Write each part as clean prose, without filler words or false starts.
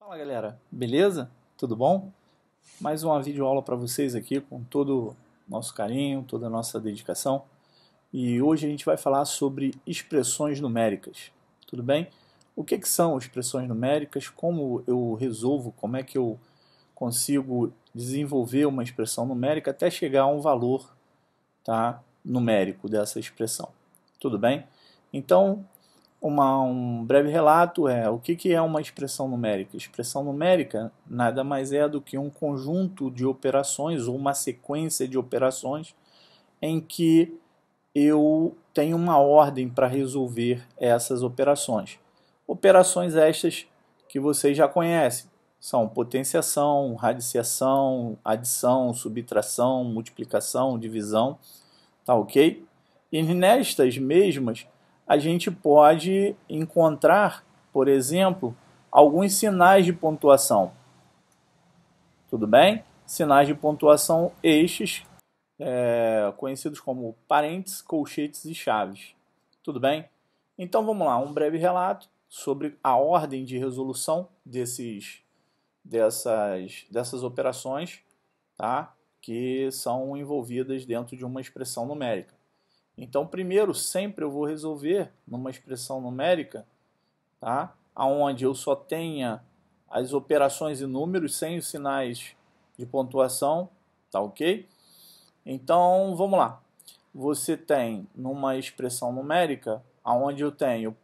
Fala galera, beleza? Tudo bom? Mais uma videoaula para vocês aqui com todo o nosso carinho, toda a nossa dedicação. E hoje a gente vai falar sobre expressões numéricas, tudo bem? O que são expressões numéricas, como eu resolvo, como é que eu consigo desenvolver uma expressão numérica até chegar a um valor, tá, numérico dessa expressão, tudo bem? Então, um breve relato é o que é uma expressão numérica. Expressão numérica nada mais é do que um conjunto de operações ou uma sequência de operações em que eu tenho uma ordem para resolver essas operações. Operações estas que vocês já conhecem. São potenciação, radiciação, adição, subtração, multiplicação, divisão, tá ok? E nestas mesmas, a gente pode encontrar, por exemplo, alguns sinais de pontuação. Tudo bem? Sinais de pontuação estes, conhecidos como parênteses, colchetes e chaves. Tudo bem? Então vamos lá, um breve relato sobre a ordem de resolução dessas operações, tá? Que são envolvidas dentro de uma expressão numérica. Então, primeiro, sempre eu vou resolver numa expressão numérica, tá? Onde eu só tenha as operações e números sem os sinais de pontuação, tá ok? Então, vamos lá. Você tem numa expressão numérica, onde eu tenho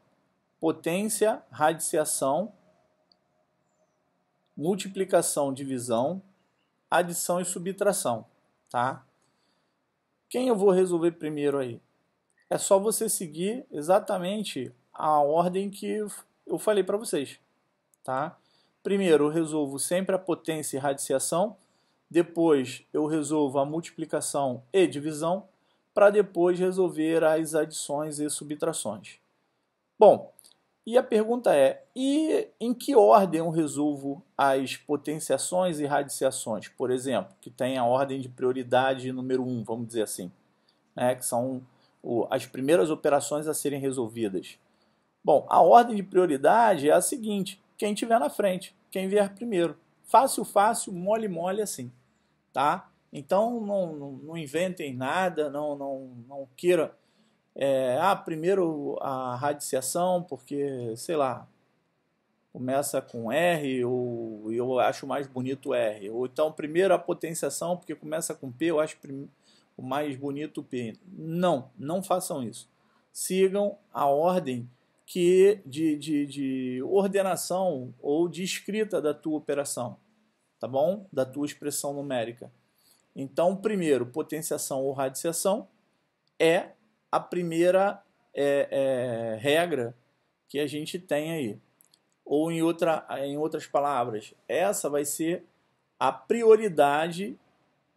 potência, radiciação, multiplicação, divisão, adição e subtração, tá? Quem eu vou resolver primeiro aí? É só você seguir exatamente a ordem que eu falei para vocês, tá? Primeiro eu resolvo sempre a potência e radiciação, depois eu resolvo a multiplicação e divisão, para depois resolver as adições e subtrações. Bom, e a pergunta é, e em que ordem eu resolvo as potenciações e radiciações? Por exemplo, que tem a ordem de prioridade número 1, vamos dizer assim, né, que são as primeiras operações a serem resolvidas. Bom, a ordem de prioridade é a seguinte: quem tiver na frente, quem vier primeiro. Fácil, fácil, mole, mole, assim, tá? Então não inventem nada, não queira. Primeiro a radiciação, porque, sei lá, começa com R, ou eu acho mais bonito R. Ou então primeiro a potenciação, porque começa com P, eu acho o mais bonito P. Não façam isso. Sigam a ordem de ordenação ou de escrita da tua operação, tá bom? Da tua expressão numérica. Então, primeiro, potenciação ou radiciação é a primeira regra que a gente tem aí. Ou em outras palavras, essa vai ser a prioridade,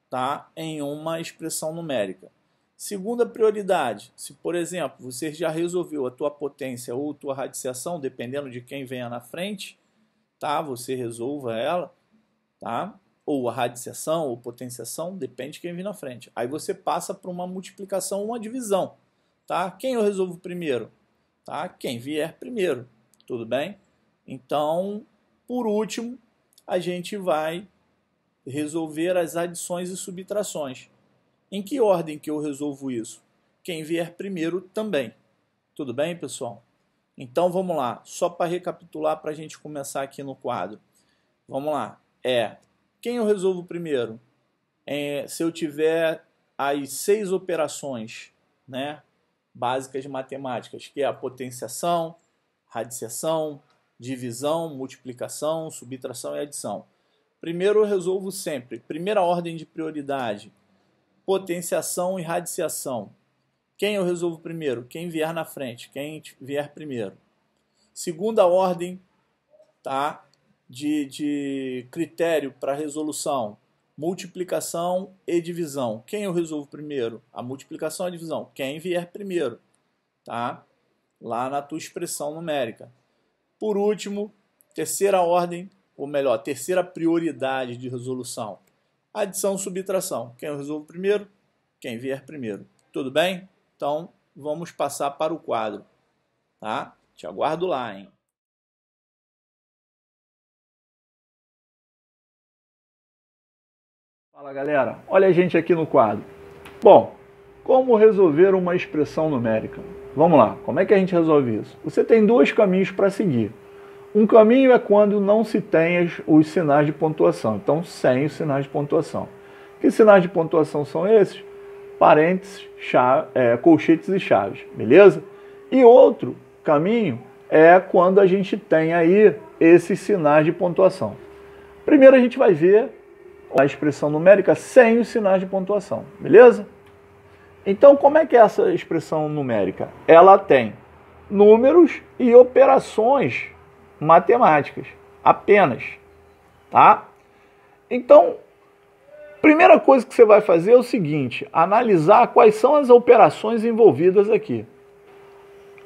tá, em uma expressão numérica. Segunda prioridade, se por exemplo você já resolveu a tua potência ou tua radiciação, dependendo de quem venha na frente, tá, você resolva ela, tá? Ou a radiciação ou potenciação, depende de quem vir na frente. Aí você passa para uma multiplicação ou uma divisão, tá? Quem eu resolvo primeiro? Tá? Quem vier primeiro, tudo bem? Então, por último, a gente vai resolver as adições e subtrações. Em que ordem que eu resolvo isso? Quem vier primeiro também. Tudo bem, pessoal? Então vamos lá, só para recapitular para a gente começar aqui no quadro. Vamos lá. Quem eu resolvo primeiro? Se eu tiver as 6 operações, né, básicas de matemáticas, que é a potenciação, radiciação, divisão, multiplicação, subtração e adição. Primeiro eu resolvo sempre, primeira ordem de prioridade, potenciação e radiciação. Quem eu resolvo primeiro? Quem vier na frente, quem vier primeiro. Segunda ordem, tá, de critério para resolução, multiplicação e divisão. Quem eu resolvo primeiro? A multiplicação e a divisão. Quem vier primeiro, tá? Lá na tua expressão numérica. Por último, terceira ordem, ou melhor, terceira prioridade de resolução, adição e subtração. Quem eu resolvo primeiro? Quem vier primeiro. Tudo bem? Então, vamos passar para o quadro, tá? Te aguardo lá, hein? Fala galera, olha a gente aqui no quadro. Bom, como resolver uma expressão numérica? Vamos lá, como é que a gente resolve isso? Você tem dois caminhos para seguir. Um caminho é quando não se tem os sinais de pontuação, então sem os sinais de pontuação. Que sinais de pontuação são esses? Parênteses, colchetes e chaves, beleza? E outro caminho é quando a gente tem aí esses sinais de pontuação. Primeiro a gente vai ver a expressão numérica sem os sinais de pontuação, beleza? Então, como é que é essa expressão numérica? Ela tem números e operações matemáticas, apenas, tá? Então, primeira coisa que você vai fazer é o seguinte, analisar quais são as operações envolvidas aqui.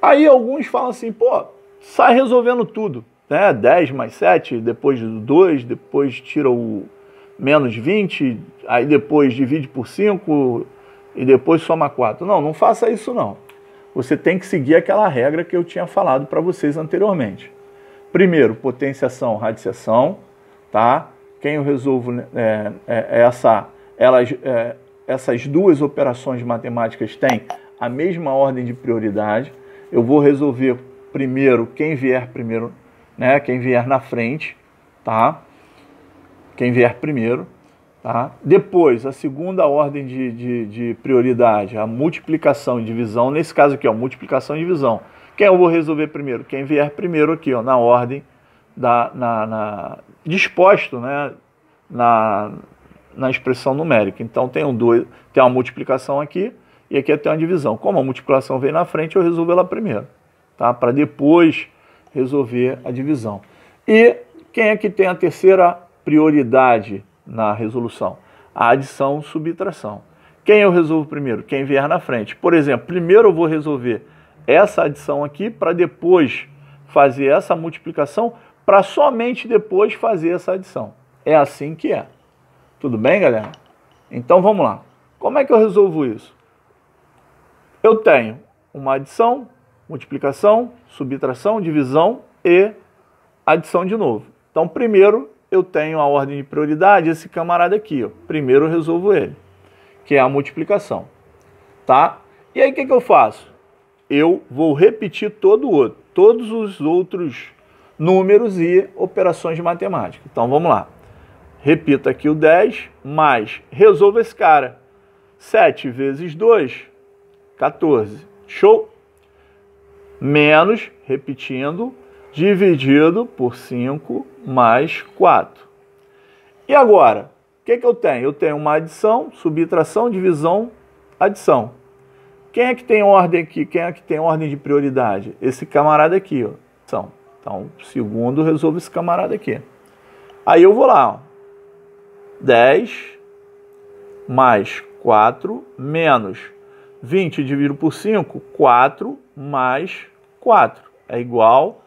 Aí alguns falam assim, pô, sai resolvendo tudo, né? 10 mais 7, depois do 2, depois tira o menos 20, aí depois divide por 5 e depois soma 4. Não, não faça isso não. Você tem que seguir aquela regra que eu tinha falado para vocês anteriormente. Primeiro, potenciação, radiciação, tá? Quem eu resolvo essas duas operações matemáticas têm a mesma ordem de prioridade. Eu vou resolver primeiro quem vier primeiro, né? Quem vier na frente, tá? Quem vier primeiro, tá? Depois, a segunda ordem de prioridade, a multiplicação e divisão. Nesse caso aqui, ó, multiplicação e divisão. Quem eu vou resolver primeiro? Quem vier primeiro aqui, ó, na ordem, disposto, né, na expressão numérica. Então, tem uma multiplicação aqui e aqui tem uma divisão. Como a multiplicação vem na frente, eu resolvo ela primeiro, tá? Para depois resolver a divisão. E quem é que tem a terceira prioridade na resolução? A adição, subtração. Quem eu resolvo primeiro? Quem vier na frente. Por exemplo, primeiro eu vou resolver essa adição aqui para depois fazer essa multiplicação para somente depois fazer essa adição. É assim que é. Tudo bem, galera? Então vamos lá. Como é que eu resolvo isso? Eu tenho uma adição, multiplicação, subtração, divisão e adição de novo. Então primeiro eu tenho a ordem de prioridade, esse camarada aqui, ó. Primeiro eu resolvo ele, que é a multiplicação, tá? E aí o que eu faço? Eu vou repetir todos os outros números e operações de matemática. Então vamos lá. Repita aqui o 10, mais, resolva esse cara. 7 vezes 2, 14. Show? Menos, repetindo, dividido por 5 mais 4. E agora, o que eu tenho? Eu tenho uma adição, subtração, divisão, adição. Quem é que tem ordem aqui? Quem é que tem ordem de prioridade? Esse camarada aqui, ó. Então, segundo, resolvo esse camarada aqui. Aí eu vou lá, ó. 10 mais 4 menos 20 dividido por 5, 4 mais 4. É igual.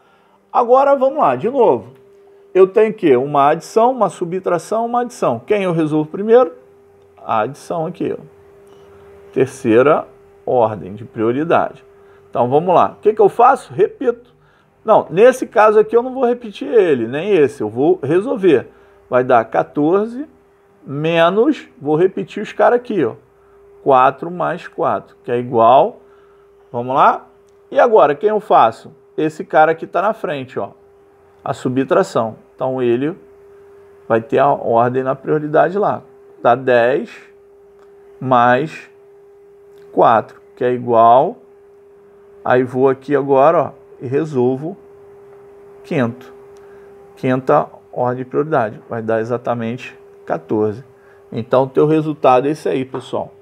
Agora vamos lá, de novo. Eu tenho que uma adição, uma subtração, uma adição. Quem eu resolvo primeiro? A adição aqui, ó. Terceira ordem de prioridade. Então vamos lá. O que eu faço? Repito. Não, nesse caso aqui eu não vou repetir ele, nem esse. Eu vou resolver. Vai dar 14 menos, vou repetir os caras aqui, ó. 4 mais 4, que é igual. Vamos lá? E agora, quem eu faço? Esse cara aqui está na frente, ó. A subtração. Então ele vai ter a ordem na prioridade lá. Dá 10 mais 4, que é igual. Aí vou aqui agora, ó, e resolvo quinta ordem de prioridade. Vai dar exatamente 14. Então o teu resultado é esse aí, pessoal.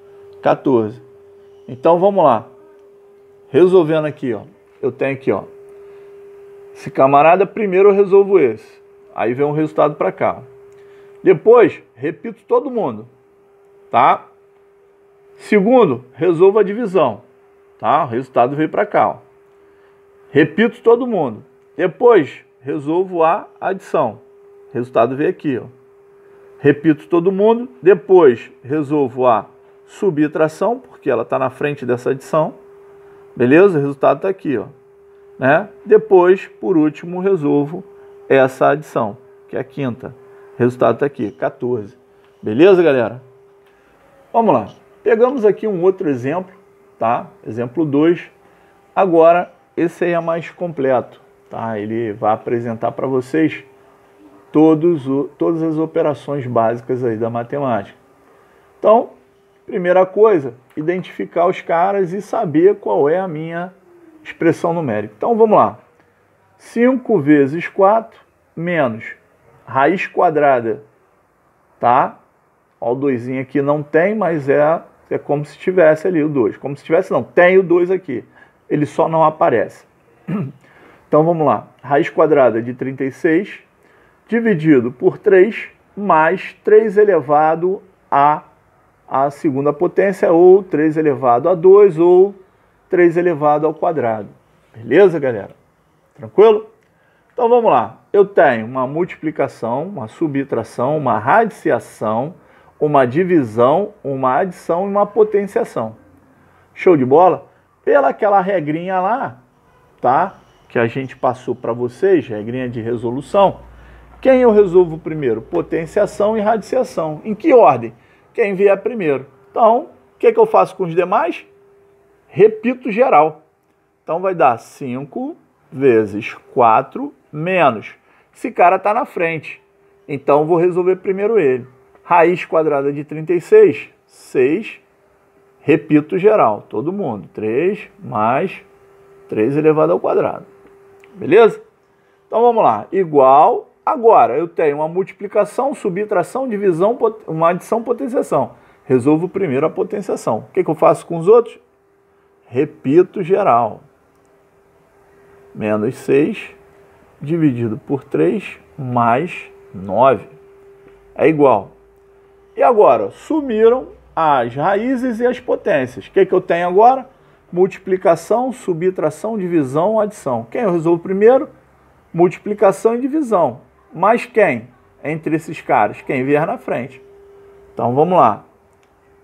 14. Então vamos lá. Resolvendo aqui, ó. Eu tenho aqui, ó. Esse camarada, primeiro eu resolvo esse. Aí vem um resultado para cá. Depois, repito todo mundo. Tá? Segundo, resolvo a divisão. Tá? O resultado veio para cá, ó. Repito todo mundo. Depois, resolvo a adição. O resultado veio aqui, ó. Repito todo mundo. Depois, resolvo a subtração, porque ela está na frente dessa adição. Beleza? O resultado está aqui, ó. Né? Depois, por último, resolvo essa adição, que é a quinta. O resultado está aqui, 14. Beleza, galera? Vamos lá. Pegamos aqui um outro exemplo, tá? Exemplo 2. Agora, esse aí é mais completo, tá? Ele vai apresentar para vocês todas as operações básicas aí da matemática. Então, primeira coisa, identificar os caras e saber qual é a minha expressão numérica. Então, vamos lá. 5 vezes 4 menos raiz quadrada, tá? Ó, o 2 aqui não tem, mas é como se tivesse ali o 2. Como se tivesse, não, tem o 2 aqui. Ele só não aparece. Então, vamos lá. Raiz quadrada de 36 dividido por 3 mais 3 elevado a segunda potência, ou 3 elevado a 2, ou 3 elevado ao quadrado. Beleza, galera? Tranquilo? Então, vamos lá. Eu tenho uma multiplicação, uma subtração, uma radiciação, uma divisão, uma adição e uma potenciação. Show de bola? Pela aquela regrinha lá, tá? Que a gente passou para vocês, regrinha de resolução. Quem eu resolvo primeiro? Potenciação e radiciação. Em que ordem? Quem vier primeiro. Então, o que eu faço com os demais? Repito geral. Então, vai dar 5 vezes 4 menos. Esse cara está na frente. Então, vou resolver primeiro ele. Raiz quadrada de 36, 6. Repito geral, todo mundo. 3 mais 3 elevado ao quadrado. Beleza? Então, vamos lá. Igual. Agora, eu tenho uma multiplicação, subtração, divisão, uma adição, potenciação. Resolvo primeiro a potenciação. O que eu faço com os outros? Repito geral. Menos 6 dividido por 3 mais 9. É igual. E agora, sumiram as raízes e as potências. O que eu tenho agora? Multiplicação, subtração, divisão, adição. Quem eu resolvo primeiro? Multiplicação e divisão. Mas quem? Entre esses caras, quem vier na frente. Então, vamos lá.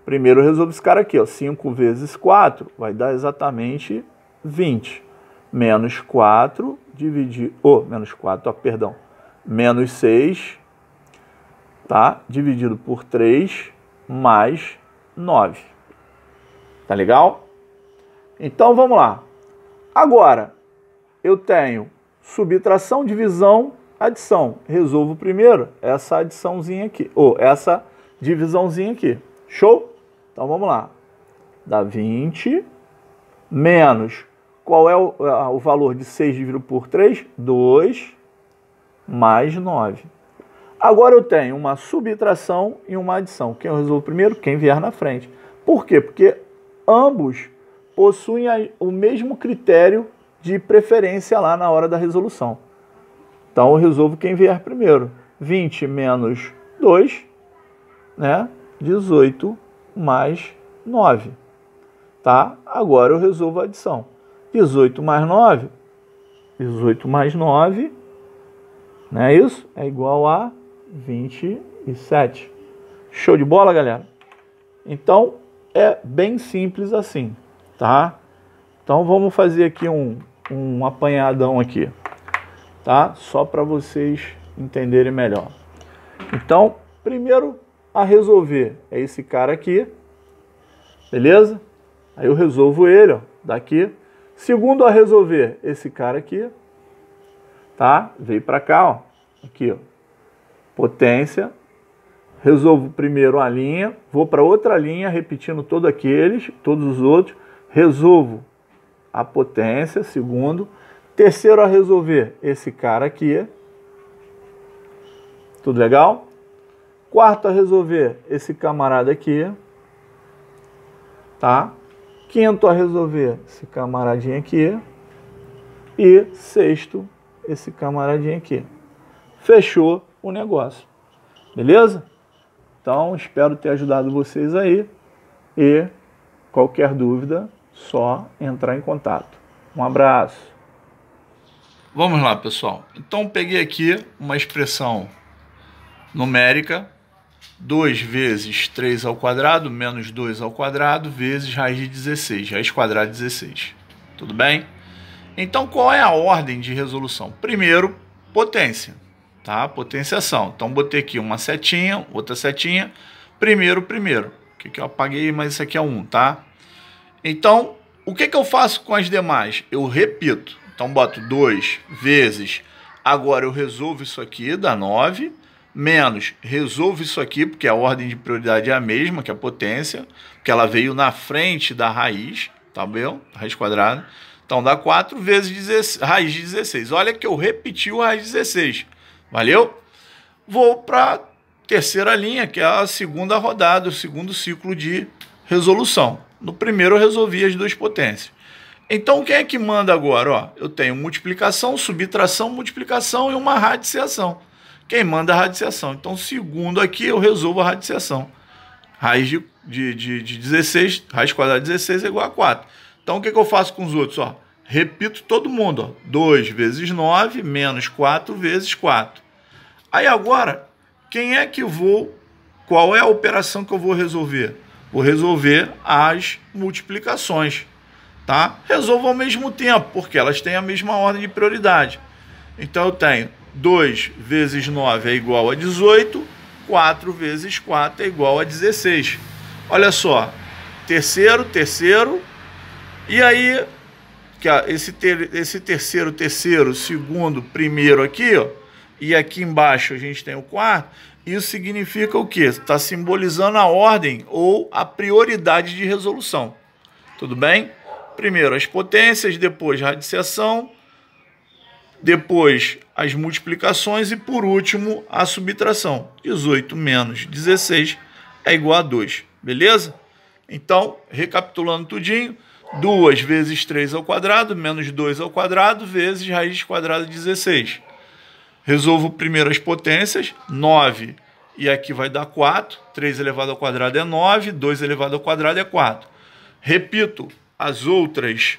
Primeiro eu resolvo esse cara aqui, ó. 5 vezes 4 vai dar exatamente 20. Menos 4 dividido... Menos 6, tá? Dividido por 3 mais 9. Tá legal? Então, vamos lá. Agora, eu tenho subtração, divisão, adição. Resolvo primeiro essa adiçãozinha aqui, ou essa divisãozinha aqui. Show? Então vamos lá. Dá 20 menos, qual é o valor de 6 dividido por 3? 2 mais 9. Agora eu tenho uma subtração e uma adição. Quem eu resolvo primeiro? Quem vier na frente. Por quê? Porque ambos possuem o mesmo critério de preferência lá na hora da resolução. Então, eu resolvo quem vier primeiro. 20 menos 2, né? 18 mais 9. Tá? Agora eu resolvo a adição. 18 mais 9, 18 mais 9, não é isso? É igual a 27. Show de bola, galera? Então, é bem simples assim, tá? Então, vamos fazer aqui um apanhadão aqui. Tá? Só para vocês entenderem melhor. Então, primeiro a resolver é esse cara aqui, beleza? Aí eu resolvo ele, ó, daqui. Segundo a resolver esse cara aqui, tá? Veio para cá, ó, aqui, ó, potência. Resolvo primeiro a linha, vou para outra linha, repetindo todos os outros. Resolvo a potência, segundo. Terceiro a resolver esse cara aqui. Tudo legal? Quarto a resolver esse camarada aqui. Tá? Quinto a resolver esse camaradinho aqui. E sexto, esse camaradinho aqui. Fechou o negócio. Beleza? Então, espero ter ajudado vocês aí. E qualquer dúvida, só entrar em contato. Um abraço. Vamos lá, pessoal. Então, peguei aqui uma expressão numérica. 2 vezes 3 ao quadrado, menos 2 ao quadrado, vezes raiz de 16. Raiz quadrada de 16. Tudo bem? Então, qual é a ordem de resolução? Primeiro, potência. tá? Potenciação. Então, botei aqui uma setinha, outra setinha, primeiro. O que eu apaguei, mas isso aqui é 1, tá? Então, o que eu faço com as demais? Eu repito. Então, boto 2 vezes, agora eu resolvo isso aqui, dá 9, menos, resolvo isso aqui, porque a ordem de prioridade é a mesma, que a potência, porque ela veio na frente da raiz, tá bom? Raiz quadrada. Então, dá 4 vezes 16, raiz de 16. Olha que eu repeti o raiz de 16. Valeu? Vou para a terceira linha, que é a segunda rodada, o segundo ciclo de resolução. No primeiro eu resolvi as duas potências. Então, quem é que manda agora? Ó, eu tenho multiplicação, subtração, multiplicação e uma radiciação. Quem manda a radiciação? Então, segundo aqui, eu resolvo a radiciação. Raiz de 16, raiz quadrada de 16 é igual a 4. Então, o que eu faço com os outros? Ó, repito todo mundo. Ó, 2 vezes 9 menos 4 vezes 4. Aí agora, quem é que qual é a operação que eu vou resolver? Vou resolver as multiplicações. Tá? Resolvo ao mesmo tempo, porque elas têm a mesma ordem de prioridade. Então eu tenho 2 vezes 9 é igual a 18, 4 vezes 4 é igual a 16. Olha só, terceiro, e aí esse terceiro, segundo, primeiro aqui, ó, e aqui embaixo a gente tem o quarto, isso significa o quê? Está simbolizando a ordem ou a prioridade de resolução. Tudo bem? Primeiro as potências, depois radiciação, depois as multiplicações e por último a subtração. 18 menos 16 é igual a 2, beleza? Então, recapitulando tudinho, 2 vezes 3 ao quadrado menos 2 ao quadrado vezes raiz quadrada de 16. Resolvo primeiro as potências, 9 e aqui vai dar 4, 3 elevado ao quadrado é 9, 2 elevado ao quadrado é 4. Repito as outras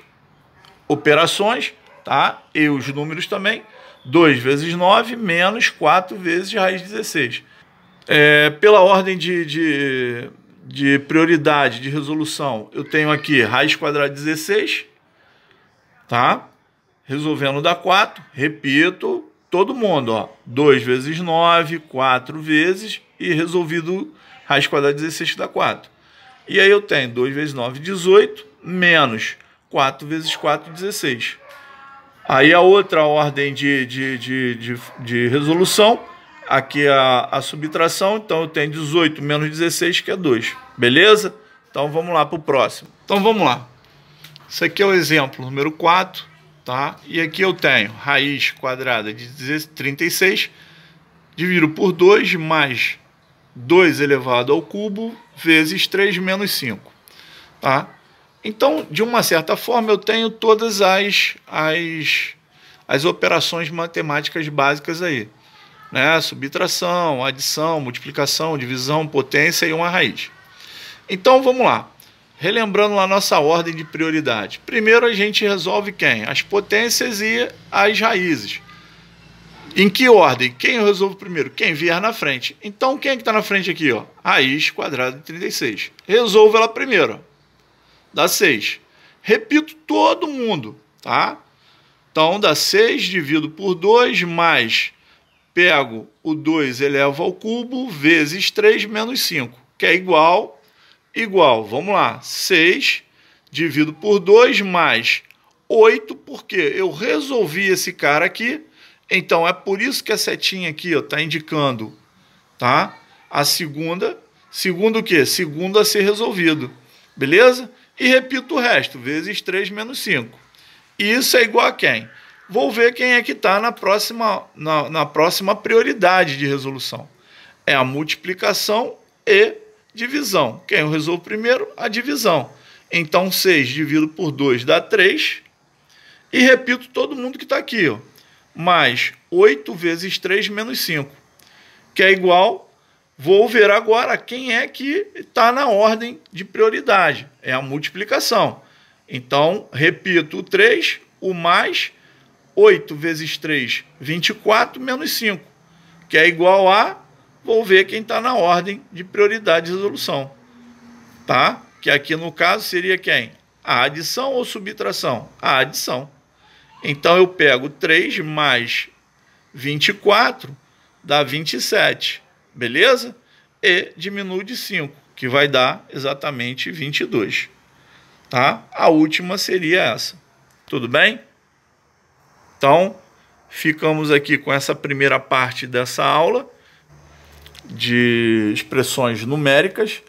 operações, tá? E os números também. 2 vezes 9 menos 4 vezes raiz de 16. Pela ordem de prioridade de resolução, eu tenho aqui raiz quadrada de 16, tá? Resolvendo dá 4, repito, todo mundo, ó. 2 vezes 9, 4 vezes, e resolvido raiz quadrada de 16 que dá 4. E aí eu tenho 2 vezes 9, 18, menos 4 vezes 4, 16. Aí a outra ordem de resolução, aqui é a subtração, então eu tenho 18 menos 16, que é 2. Beleza? Então vamos lá para o próximo. Então vamos lá. Isso aqui é o exemplo número 4, tá? E aqui eu tenho raiz quadrada de 36, dividido por 2, mais 2 elevado ao cubo, vezes 3 menos 5. Tá? Então, de uma certa forma, eu tenho todas as operações matemáticas básicas aí, né? Subtração, adição, multiplicação, divisão, potência e uma raiz. Então, vamos lá. Relembrando lá nossa ordem de prioridade. Primeiro a gente resolve quem? As potências e as raízes. Em que ordem? Quem eu resolvo primeiro? Quem vier na frente. Então, quem é que está na frente aqui? Ó? Raiz quadrada de 36. Resolvo ela primeiro. Ó. Dá 6. Repito todo mundo, tá? Então, dá 6, divido por 2, mais pego o 2, elevo ao cubo, vezes 3 menos 5, que é igual. Vamos lá, 6, divido por 2, mais 8, porque eu resolvi esse cara aqui, então é por isso que a setinha aqui está indicando, tá? A segunda o quê? Segundo a ser resolvido, beleza? E repito o resto, vezes 3 menos 5. E isso é igual a quem? Vou ver quem é que está na próxima prioridade de resolução. É a multiplicação e divisão. Quem eu resolvo primeiro? A divisão. Então, 6 dividido por 2 dá 3. E repito todo mundo que está aqui. Ó. Mais 8 vezes 3 menos 5. Que é igual... Vou ver agora quem é que está na ordem de prioridade. É a multiplicação. Então, repito o 3, o mais 8 vezes 3, 24, menos 5. Que é igual a... Vou ver quem está na ordem de prioridade de resolução. Tá? Que aqui no caso seria quem? A adição ou subtração? A adição. Então, eu pego 3 mais 24 dá 27, beleza? E diminuo de 5, que vai dar exatamente 22, tá? A última seria essa, tudo bem? Então, ficamos aqui com essa primeira parte dessa aula de expressões numéricas.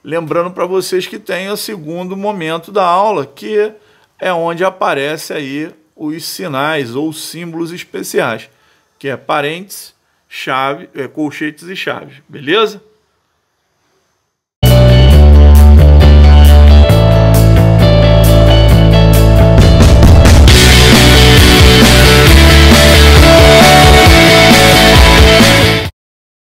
Lembrando para vocês que tem o segundo momento da aula, que é onde aparece aí os sinais ou símbolos especiais, que é parênteses, chave, colchetes e chaves, beleza?